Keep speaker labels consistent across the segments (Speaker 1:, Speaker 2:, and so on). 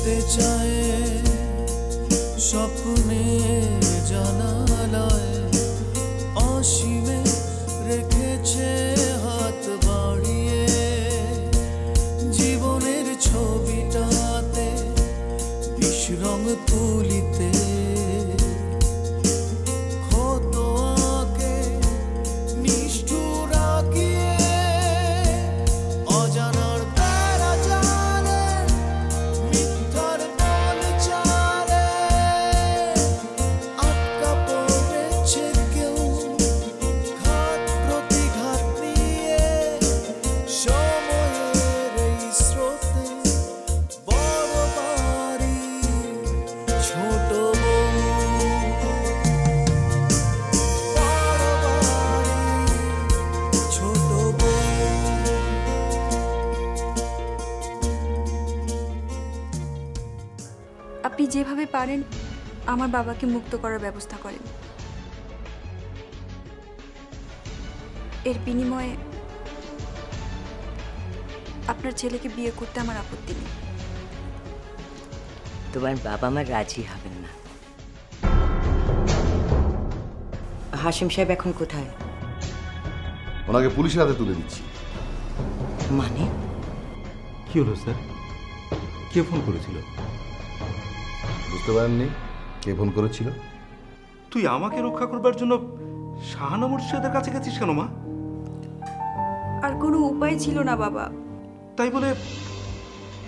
Speaker 1: যেতে চায় স্বপ্নে জানালায় অসীমে রেখেছে হাত বাড়িয়ে জীবনের ছবিটাতে বিশ্বরং তুলিতে
Speaker 2: আপনি যেভাবে পারেন আমার বাবাকে মুক্ত করার ব্যবস্থা করেন। এর বিনিময়ে আপনার ছেলেকে বিয়ে করতে আমার আপত্তি নেই।
Speaker 3: তোমার বাবা মা রাজি হবেন না। হাশিম সাহেব এখন কোথায়?
Speaker 4: ওনাকে পুলিশের হাতে তুলে দিচ্ছি।
Speaker 3: মানে
Speaker 5: কি হলো স্যার? কে ফোন করেছিল?
Speaker 4: বুঝতে পারেননি কে ফোন করেছিল?
Speaker 5: তুই আমাকে রক্ষা করবার জন্য শাহানা মুর্শিদের কাছে গেছিস কেন মা?
Speaker 2: আর কোনো উপায় ছিল না বাবা।
Speaker 5: তাই বলে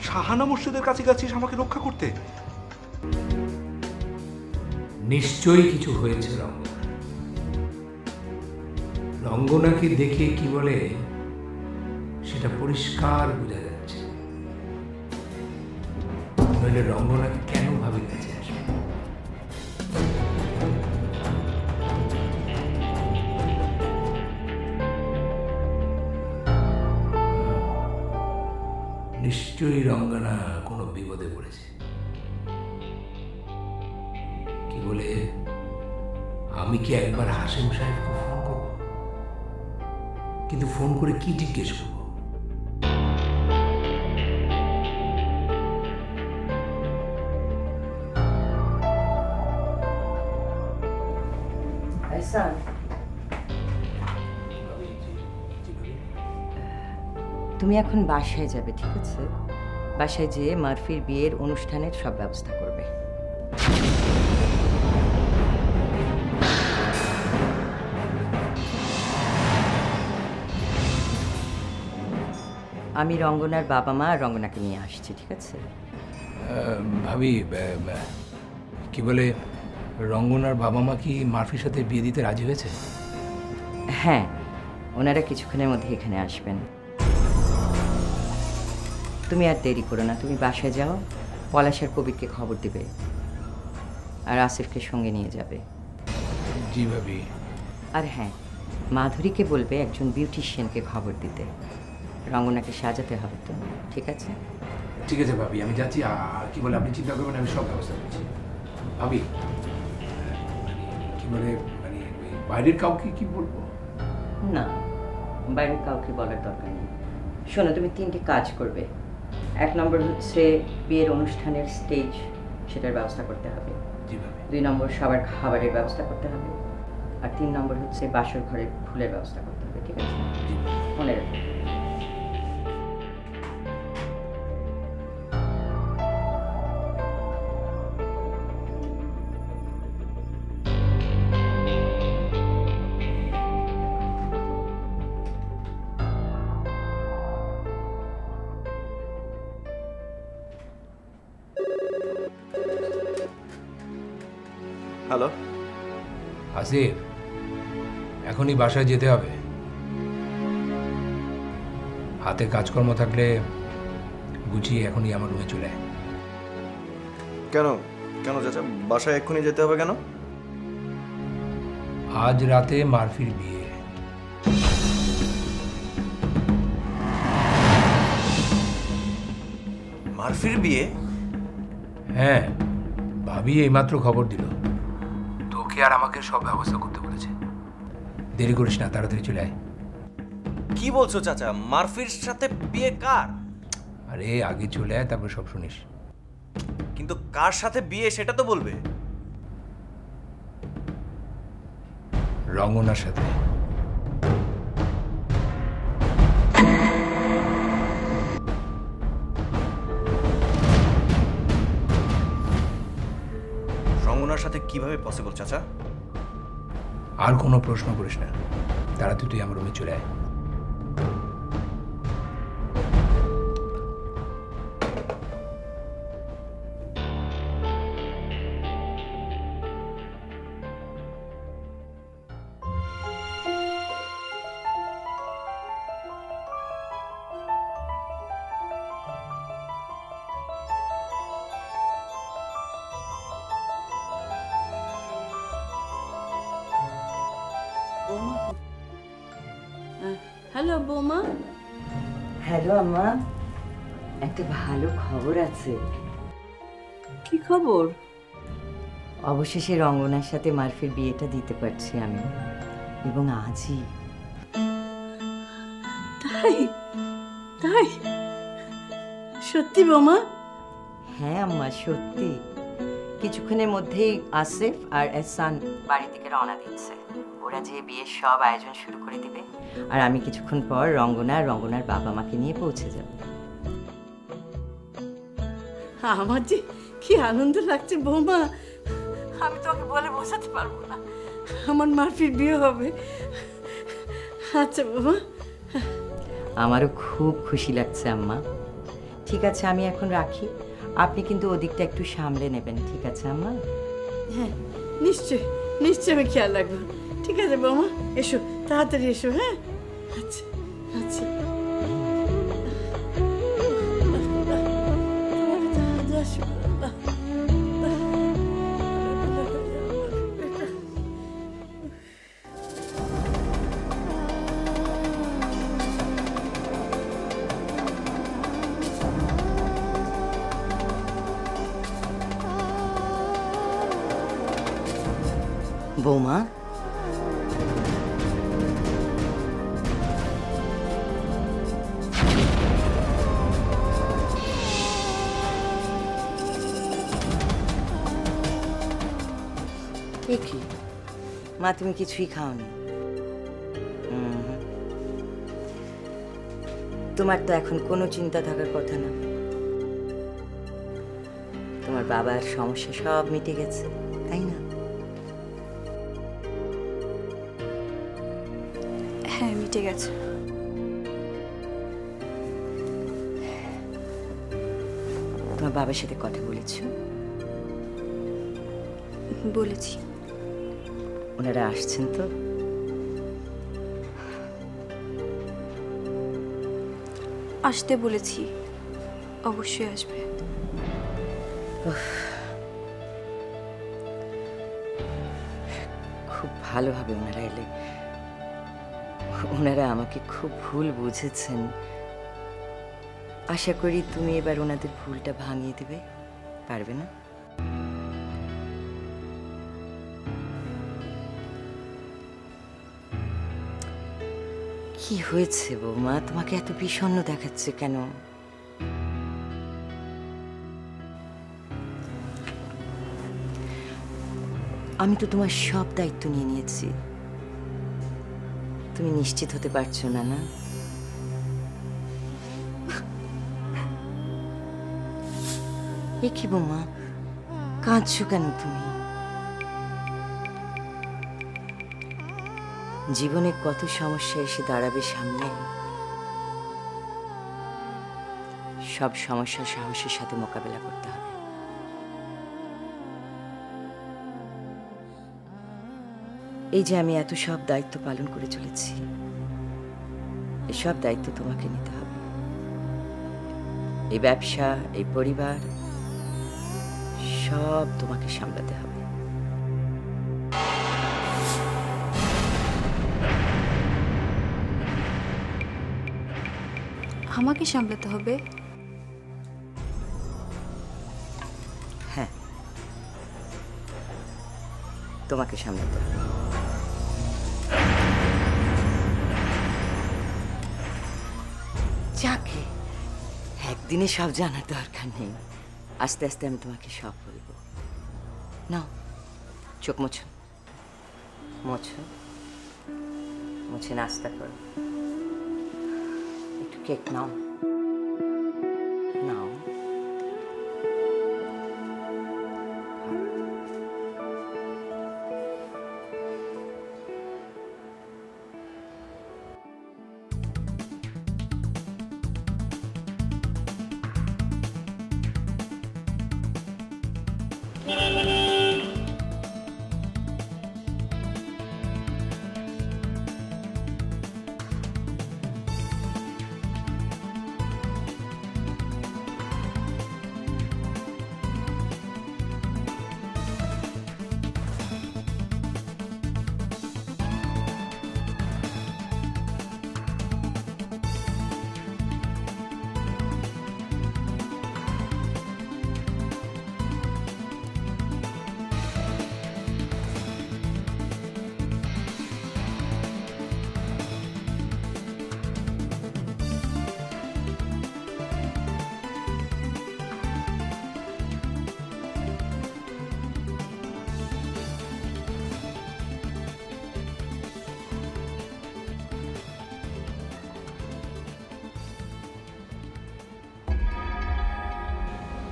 Speaker 5: শাহানা মুর্শিদের কাছে গেছিস আমাকে রক্ষা করতে?
Speaker 6: নিশ্চয়ই কিছু হয়েছে রঙ্গনা। রঙ্গনাকে দেখে কি বলে সেটা পরিষ্কার বোঝা যাচ্ছে। নইলে রঙ্গনাকে কেন ভাবে কাছে আসবে? নিশ্চয়ই রঙ্গনা কোনো বিপদে পড়েছে। কি বলে আমি কি একবার হাশিম সাহেবকে ফোন করব? কিন্তু ফোন করে কি জিজ্ঞেস করব?
Speaker 3: তুমি এখন বাসায় যাবে, ঠিক আছে? বাসায় যেয়ে মারফির বিয়ের অনুষ্ঠানের সব ব্যবস্থা করবে। আমি রঙ্গনার বাবা মা আর রঙ্গনাকে নিয়ে আসছি, ঠিক আছে?
Speaker 6: ভাবি কি বলে রঙ্গনার বাবা মা কি মারফির সাথে বিয়ে দিতে রাজি হয়েছে?
Speaker 3: হ্যাঁ, ওনারা কিছুক্ষণের মধ্যে এখানে আসবেন। তুমি আর দেরি করো না, তুমি বাসায় যাও, পলাশের কবিরকে খবর দিবে আর আসিফকে সঙ্গে নিয়ে যাবে।
Speaker 6: জি ভাবি।
Speaker 3: আর হ্যাঁ, মাধুরীকে বলবে একজন বিউটিশিয়ানকে খবর দিতে। রঙ্গনাকে সাজাতে হবে তো, ঠিক আছে?
Speaker 6: ঠিক আছে ভাবি, আমি যাচ্ছি। আর কি বলে আপনি চিন্তা করবেন, আমি সব ব্যবস্থা করছি। ভাবি কি বলে বাইরের কাউকে কি বলবো?
Speaker 3: না, বাইরের কাউকে বলার দরকার নেই। শোনো, তুমি 3টি কাজ করবে। 1 নম্বর হচ্ছে বিয়ের অনুষ্ঠানের স্টেজ, সেটার ব্যবস্থা করতে হবে। 2 নম্বর সবার খাবারের ব্যবস্থা করতে হবে। আর 3 নম্বর হচ্ছে বাসর ঘরের ফুলের ব্যবস্থা করতে হবে, ঠিক আছে? মনে রাখো।
Speaker 7: হ্যালো
Speaker 6: আসিফ, এখনই বাসায় যেতে হবে। হাতে কাজকর্ম থাকলে গুছিয়ে এখনই আমার রুমে চলে আয়।
Speaker 7: কেন কেন চাচা, বাসায় এক্ষুনি যেতে হবে কেন?
Speaker 6: আজ রাতে মারফির বিয়ে।
Speaker 7: মারফির বিয়ে?
Speaker 6: হ্যাঁ, ভাবি এইমাত্র খবর দিল। তোকে আর আমাকে সব ব্যবস্থা করতে বলেছে। দেরি করিস না, তাড়াতাড়ি চলে আয়।
Speaker 7: কি বলছো চাচা, মারফির সাথে বিয়ে কার?
Speaker 6: আরে আগে চলে আয়, তারপর সব শুনিস।
Speaker 7: কিন্তু কার সাথে বিয়ে সেটা তো বলবে।
Speaker 6: রঙ্গনার সাথে।
Speaker 7: রঙ্গনার সাথে কিভাবে পসিবল চাচা?
Speaker 6: আর কোনো প্রশ্ন করিস না, তাড়াতাড়ি তুই আমার রুমে চলে আয়।
Speaker 8: হ্যালো বৌমা।
Speaker 3: হ্যালো আম্মা, একটা ভালো খবর আছে।
Speaker 8: কি খবর?
Speaker 3: অবশেষে রঙ্গনার সাথে মারফির বিয়েটা দিতে পারছি আমি, এবং আজই।
Speaker 8: তাই তাই? সত্যি বৌমা?
Speaker 3: হ্যাঁ আম্মা, সত্যি। কিছুক্ষণের মধ্যেই আসিফ আর এহসান বাড়ি থেকে রওনা দিচ্ছে। ওরা যে বিয়ের সব আয়োজন শুরু করে দিবে, আর আমি কিছুক্ষণ পর রঙ্গনা আর রঙ্গনার বাবা মাকে নিয়ে পৌঁছে যাব।
Speaker 8: আমার যে কি আনন্দ লাগছে বৌমা, আমি তোকে বলে বোঝাতে পারবো না। আমার মারফির বিয়ে হবে। আচ্ছা বৌমা।
Speaker 3: আমারও খুব খুশি লাগছে আম্মা। ঠিক আছে, আমি এখন রাখি। আপনি কিন্তু ওদিকটা একটু সামলে নেবেন, ঠিক আছে আম্মা?
Speaker 8: হ্যাঁ নিশ্চয় নিশ্চয়, আমি খেয়াল রাখবো। ঠিক আছে বৌমা, এসো তাড়াতাড়ি এসো। হ্যাঁ আচ্ছা আচ্ছা।
Speaker 3: বৌমা, কি মা, তুমি কিছুই খাওনি? তোমার তো এখন কোনো চিন্তা থাকার কথা না। তোমার বাবার সমস্যা সব মিটে গেছে, তাই না?
Speaker 2: হ্যাঁ, মিটে গেছে।
Speaker 3: তোমার বাবার সাথে কথা বলেছো?
Speaker 2: বলেছি।
Speaker 3: ওনারা আসছেন তো?
Speaker 2: আসতে বলেছি, অবশ্যই আসবে।
Speaker 3: খুব ভালো হবে ওনারা এলে। ওনারা আমাকে খুব ভুল বুঝেছেন। আশা করি তুমি এবার ওনাদের ভুলটা ভাঙিয়ে দেবে, পারবে না? কি হয়েছে বৌমা, তোমাকে এত বিষণ্ণ দেখাচ্ছে কেন? আমি তো তোমার সব দায়িত্ব নিয়ে নিয়েছি। তুমি নিশ্চিত হতে পারছো না, না? এ কি বৌমা, কাঁদছো কেন তুমি? জীবনে কত সমস্যা এসে দাঁড়াবে সামনে, সব সমস্যা সাহসের সাথে মোকাবেলা করতে হবে। এই যে আমি এত সব দায়িত্ব পালন করে চলেছি, এসব দায়িত্ব তোমাকে নিতে হবে। এই ব্যবসা, এই পরিবার, সব তোমাকে সামলাতে হবে।
Speaker 2: আমাকে সামলাতে হবে?
Speaker 3: হ্যাঁ, তোমাকে সামলাতে হবে। যাকে একদিনে সব জানার দরকার নেই। আস্তে আস্তে আমি তোমাকে সব বলবো। নাও চোখ মোছো, মোছো, মুছে নাস্তা করো, একটু কেক নাও, নাও।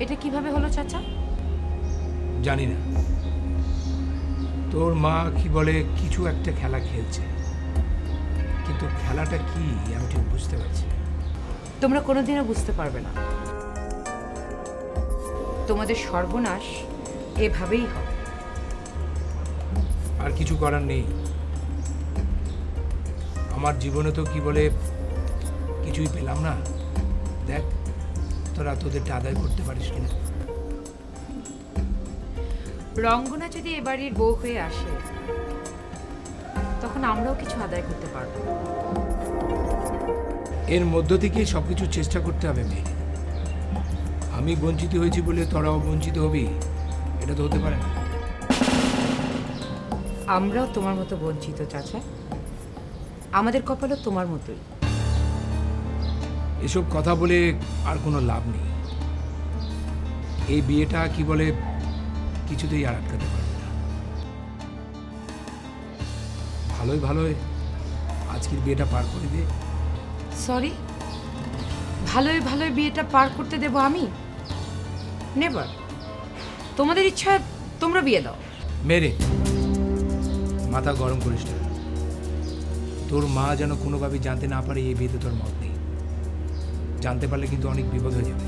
Speaker 9: এটা কিভাবে হলো চাচা?
Speaker 6: জানি না, তোর মা কি বলে কিছু একটা খেলা খেলছে, কিন্তু খেলাটা কি আমি ঠিক বুঝতে পারছি না।
Speaker 9: তোমরা কোনোদিনও বুঝতে পারবে না। তোমাদের সর্বনাশ এভাবেই হবে।
Speaker 6: আর কিছু করার নেই। আমার জীবনে তো কি বলে কিছুই পেলাম না। দেখ তোরা তোদেরটা আদায় করতে পারিস কিনা।
Speaker 9: রঙ্গনা যদি এ বাড়ির বউ হয়ে আসে তখন আমরাও কিছু আদায় করতে পারবো।
Speaker 6: এর মধ্য থেকে সবকিছু চেষ্টা করতে হবে মেয়ে। আমি বঞ্চিত হয়েছি বলে তোরাও বঞ্চিত হবি, এটা তো হতে পারে না।
Speaker 9: আমরাও তোমার মতো বঞ্চিত চাচা, আমাদের কপালও তোমার মতোই।
Speaker 6: এসব কথা বলে আর কোনো লাভ নেই। এই বিয়েটা কি বলে কিছুতেই আর আটকাতে পারবে না। ভালোই ভালোই আজকের বিয়েটা পার করে দে।
Speaker 9: সরি, ভালোই ভালোই বিয়েটা পার করতে দেব আমি? নেভার। তোমাদের ইচ্ছা তোমরা বিয়ে দাও।
Speaker 6: মেরে মাথা গরম করিস না। তোর মা যেন কোনোভাবে জানতে না পারে এই বিয়েতে তোর মত নেই। জানতে পারলে কিন্তু অনেক বিপদ হয়ে যাবে।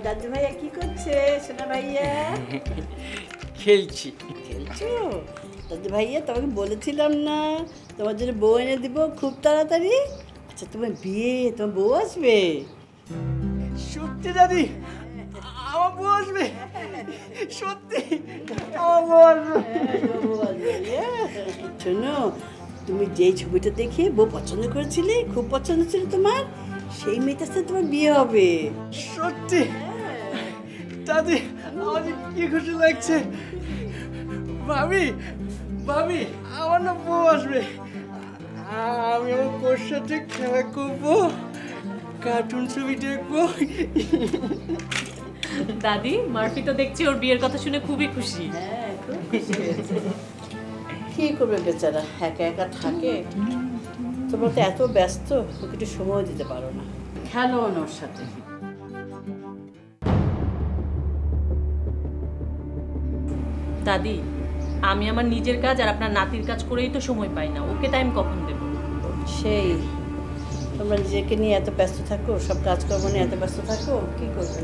Speaker 8: দাদু ভাইয়া কি করছে? সোনা ভাইয়া
Speaker 10: খেলছি।
Speaker 8: খেলছো? দাদু ভাইয়া তোমাকে বলেছিলাম না তোমার জন্য বউ এনে দিব খুব তাড়াতাড়ি। আচ্ছা তোমার বিয়ে, তোমার বউ আসবে?
Speaker 10: সত্যি দাদি? আমার বউ আসবে সত্যি আমার বউ আসবে।
Speaker 8: শোনো, তুমি যেই ছবিটা দেখে বউ পছন্দ করেছিলে, খুব পছন্দ ছিল তোমার, সেই মেয়েটার সাথে তোমার বিয়ে হবে।
Speaker 10: সত্যি দাদি, আমার কি খুশি লাগছে। ভাবি ভাবি, আমার না বউ আসবে। আমি আমার বউর সাথে খেলা করবো, কার্টুন ছবি দেখবো।
Speaker 11: দাদি, মার্ফি তো দেখছি ওর বিয়ের কথা শুনে খুবই খুশি।
Speaker 8: হ্যাঁ, খুব খুশি হয়েছে। কি করবে বেচারা, একা একা থাকে। তোমরা তো এত ব্যস্ত, ওকে একটু সময় দিতে পারো না। খেলো ওর সাথে।
Speaker 11: দাদি, আমি আমার নিজের কাজ আর আপনার নাতির কাজ করেই তো সময় পাই না, ওকে টাইম কখন দেব?
Speaker 8: সেই তোমরা নিজেকে নিয়ে এত ব্যস্ত থাকো, সব কাজকর্ম নিয়ে এত ব্যস্ত থাকো, কি করবে?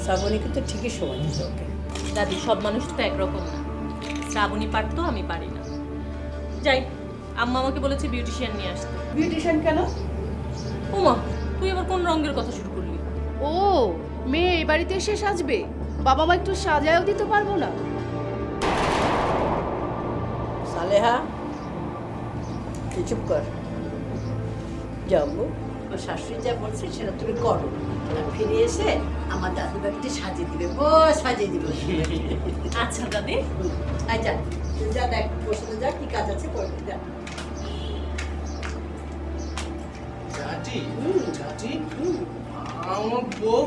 Speaker 8: শ্রাবণীকে তো ঠিকই সময় দিতে ওকে।
Speaker 11: দাদি, সব মানুষ তো একরকম না। শ্রাবণী পারতো, আমি পারি না। যাই, আম্মা আমাকে বলেছে বিউটিশিয়ান নিয়ে আসতে।
Speaker 8: বিউটিশিয়ান কেন?
Speaker 11: ওমা, তুই আবার কোন রঙের কথা শুরু করলি?
Speaker 12: ও, মেয়ে এই বাড়িতে এসে সাজবে? বাবা মা একটু সাজায়ও দিতে পারবো না?
Speaker 8: সালেহা, তুই চুপ কর। যাবো, ওর শাশুড়ি যা বলছে সেটা তুমি করো, আর ফিরে এসে আমার দাদু বাড়িতে সাজিয়ে দিবে, সাজিয়ে দিবে।
Speaker 11: আচ্ছা দাদি।
Speaker 8: আচ্ছা, যা দেখ, বসে যা, কি কাজ আছে করবি, যা।
Speaker 10: চাচি চাচি, আমার বউ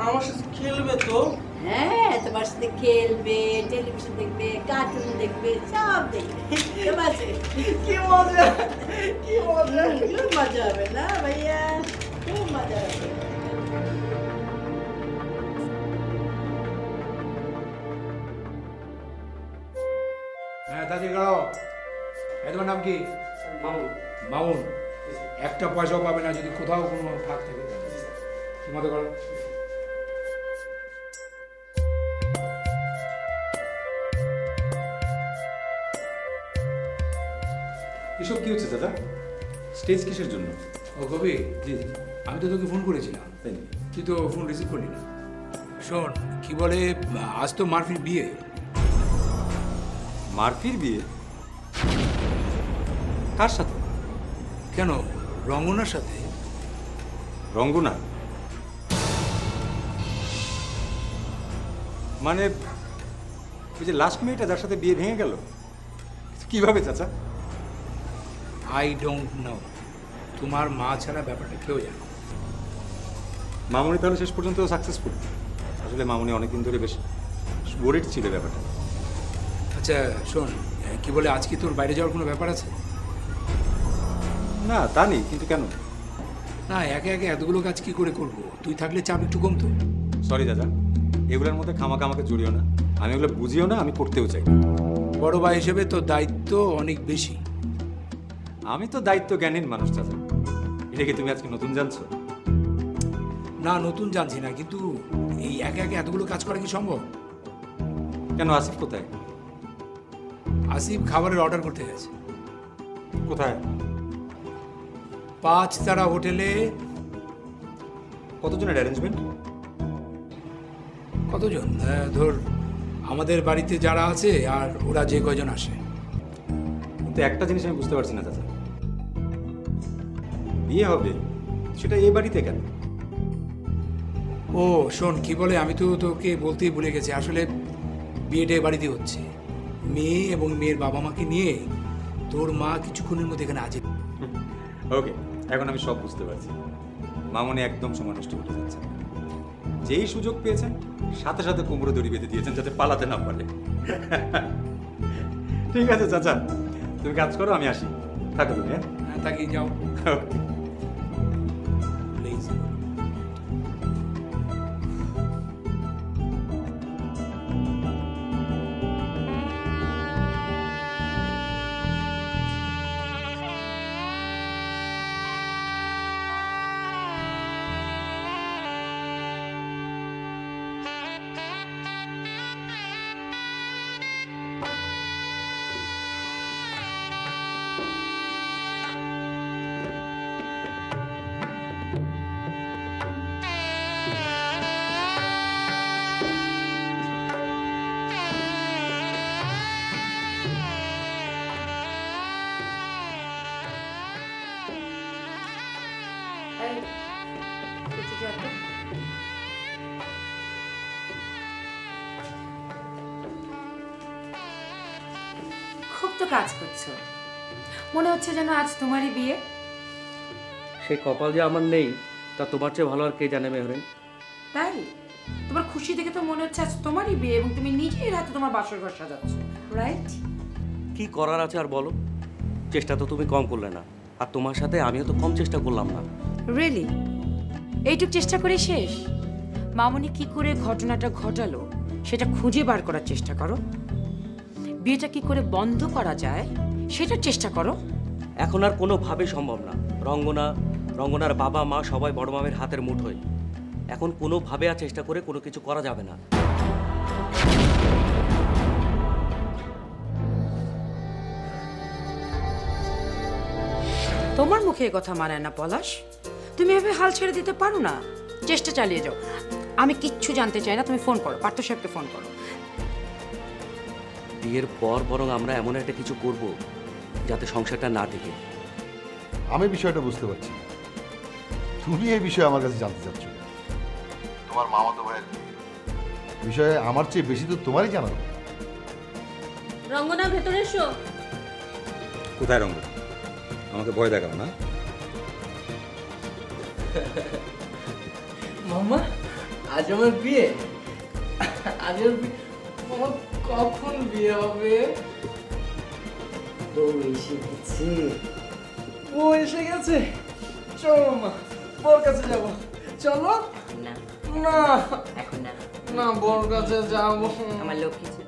Speaker 10: আমার সাথে খেলবে তো?
Speaker 8: হ্যাঁ, তোমার সাথে খেলবে, টেলিভিশন দেখবে, কার্টুন দেখবে, সব দেখবে। কেমন আছে?
Speaker 10: কি মজা, কি মজা।
Speaker 8: খুব মজা হবে না ভাইয়া, খুব মজা হবে।
Speaker 6: হ্যাঁ দাদি গাও। তোমার নাম কি? মামুন। একটা পয়সাও পাবে না যদি কোথাও কোনো ফাঁক থাকে। কি মতো করো?
Speaker 5: এসব কি হচ্ছে দাদা? স্টেজ কিসের জন্য?
Speaker 6: ও কবি,
Speaker 5: জি
Speaker 6: আমি তো তোকে ফোন করেছিলাম, তুই তো ফোন রিসিভ করলি না। শোন, কি বলে, আজ তো মার্ফির বিয়ে।
Speaker 5: মার্ফির বিয়ে? কার সাথে?
Speaker 6: কেন, রঙ্গনার সাথে।
Speaker 5: রঙ্গনা? মানে ওই যে লাস্ট মেয়েটা যার সাথে বিয়ে ভেঙে গেল, কিভাবে চাচা?
Speaker 6: I don't know. তোমার মা ছাড়া ব্যাপারটা কেউ জানে।
Speaker 5: মামনি তাহলে শেষ পর্যন্ত সাকসেসফুল? আসলে মামনি অনেকদিন ধরে বেশ ওরিড ছিল ব্যাপারটা।
Speaker 6: আচ্ছা শোন, কি বলে, আজকে তোর বাইরে যাওয়ার কোনো ব্যাপার আছে?
Speaker 5: না তা নেই, কিন্তু কেন?
Speaker 6: না, একে একে এতগুলো কাজ কি করে করবো? তুই থাকলে চাপ একটু কমতো।
Speaker 5: সরি দাদা, এগুলোর মধ্যে খামাখা আমাকে জড়িও না। আমি এগুলো বুঝিও না, আমি করতেও চাই না।
Speaker 6: বড় ভাই হিসেবে তোর দায়িত্ব অনেক বেশি।
Speaker 5: আমি তো দায়িত্ব জ্ঞানীন মানুষ চাচা। এটা কি তুমি আজকে নতুন জানছো?
Speaker 6: না, নতুন জানছি না, কিন্তু এই একে একে এতগুলো কাজ করা কি সম্ভব?
Speaker 5: কেন, আসিফ কোথায়?
Speaker 6: আসিফ খাবারের অর্ডার করতে গেছে।
Speaker 5: কোথায়?
Speaker 6: 5 তারা হোটেলে।
Speaker 5: কতজনের অ্যারেঞ্জমেন্ট?
Speaker 6: কতজন? ধর আমাদের বাড়িতে যারা আছে আর ওরা যে কয়জন আসে।
Speaker 5: কিন্তু একটা জিনিস আমি বুঝতে পারছি না চাচা, বিয়ে হবে সেটা এই বাড়িতে কেন?
Speaker 6: ও শোন, কি বলে, আমি তো তোকে বলতেই ভুলে গেছি, আসলে বিয়েটা এ বাড়িতে হচ্ছে। মেয়ে এবং মেয়ের বাবা মাকে নিয়ে তোর মা কিছুক্ষণের মধ্যে এখানে আছে।
Speaker 5: ওকে, এখন আমি সব বুঝতে পারছি। মামনি একদম সময় নষ্ট করতে যাচ্ছে। যেই সুযোগ পেয়েছেন সাথে সাথে কোমরে দড়ি বেঁধে দিয়েছেন যাতে পালাতে না পারে। ঠিক আছে চাচা, তুমি কাজ করো, আমি আসি। থাকো তুমি। হ্যাঁ
Speaker 6: থাকি, যাও।
Speaker 5: ওকে।
Speaker 9: তো কাজ করছো, মনে হচ্ছে যেন আজ তোমারই বিয়ে।
Speaker 13: সেই কপাল যে আমার নেই তা তোমার চেয়ে ভালো আর কে জানে মেহরিন।
Speaker 9: তাই তোমার খুশি দেখে তো মনে হচ্ছে আজ তোমারই বিয়ে এবং তুমি নিজেই রাতে তোমার বাসর ঘর সাজাচ্ছ, রাইট?
Speaker 13: কি করার আছে আর বলো, চেষ্টা তো তুমি কম করলে না, আর তোমার সাথে আমিও তো কম চেষ্টা করলাম না।
Speaker 9: রিয়েলি এইটুক চেষ্টা করে শেষ? মামনি কি করে ঘটনাটা ঘটালো সেটা খুঁজে বার করার চেষ্টা করো, বিয়েটা কি করে বন্ধ করা যায় সেটার চেষ্টা করো।
Speaker 13: এখন আর কোনোভাবেই সম্ভব না। রঙ্গনার বাবা মা সবাই বড় মামের হাতের মুঠোয়, এখন কোনোভাবে আর চেষ্টা করে কোনো কিছু করা যাবে না।
Speaker 9: তোমার মুখে এ কথা মানায় না পলাশ, তুমি এভাবে হাল ছেড়ে দিতে পারো না, চেষ্টা চালিয়ে যাও। আমি কিচ্ছু জানতে চাই না, তুমি ফোন করো, পার্থ সাহেবকে ফোন করো।
Speaker 13: বিয়ের পর বরং আমরা এমন একটা কিছু করব যাতে সংসারটা না টিকে।
Speaker 4: আমি বিষয়টা বুঝতে পারছি, তুমি এই বিষয়ে আমার কাছে জানতে চাচ্ছ। তোমার মামাতো ভাইয়ের বিষয়ে আমার চেয়ে বেশি তো তোমারই জানা।
Speaker 11: রঙ্গনা ভেতরে এসো।
Speaker 5: কোথায় রঙ্গ? আমাকে ভয় দেখাও না।
Speaker 10: মামা আজ আমার বিয়ে, আজ আমার বিয়ে। মামা কখন বিয়ে হবে? বউ এসে গেছে, বউ এসে গেছে। চলো মামা, বউর কাছে যাবো। চলো।
Speaker 3: না
Speaker 10: না
Speaker 3: এখন না,
Speaker 10: না, বউর কাছে যাবো।
Speaker 3: আমার লক্ষ্মী ছিল।